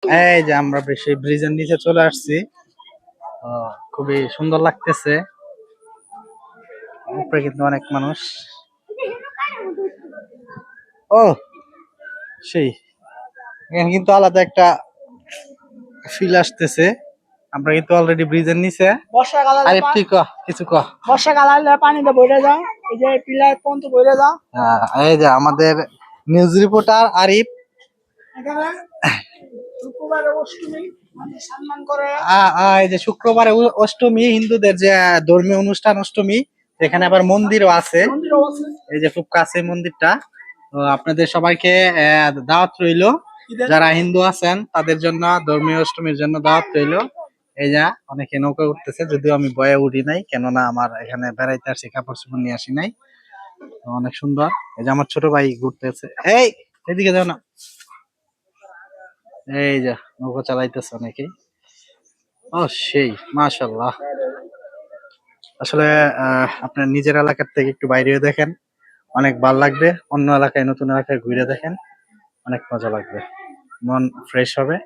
এই যে আমরা বেশি ব্রিজের নিচে চলে আসছি। খুবই সুন্দর লাগতেছে। উপরে কিন্তু অনেক মানুষ। ও সেই এখানে কিন্তু আলাদা একটা ফিল আসতেছে। আমরা কিন্তু অলরেডি ব্রিজের নিচে। আরে তুই ক কিছু ক। বর্ষাকাল আসলে পানিতে বইরে যায়, এই যে পিলার পর্যন্ত বইরে যায়। এই যে আমাদের নিউজ রিপোর্টার আরিফ। এখানে শুক্রবারে অষ্টমী সম্মান করে। এই যে শুক্রবারে অষ্টমী, হিন্দুদের যে ধর্মীয় অনুষ্ঠান অষ্টমী, এখানে আবার মন্দিরও আছে। এই যে খুব কাছে মন্দিরটা। তো আপনাদের সবাইকে দাওয়াত রইলো। যারা হিন্দু আছেন তাদের জন্য ধর্মীয় অষ্টমীর জন্য দাওয়াত রইলো। এই যা অনেকে নৌকা উঠতেছে, যদিও আমি বয়ে উঠি নাই, কেননা আমার এখানে বেড়াইতে আসি, কাপড় চোপড় নিয়ে আসি নাই। অনেক সুন্দর। এই যে আমার ছোট ভাই ঘুরতেছে। এই এদিকে যাও না। এই যে নৌকা চালাইতেছে অনেকেই। ও সেই মাশাআল্লাহ। আসলে আপনার নিজের এলাকার থেকে একটু বাইরে দেখেন, অনেক ভালো লাগবে। অন্য এলাকায়, নতুন এলাকায় ঘুরে দেখেন, অনেক মজা লাগবে, মন ফ্রেশ হবে।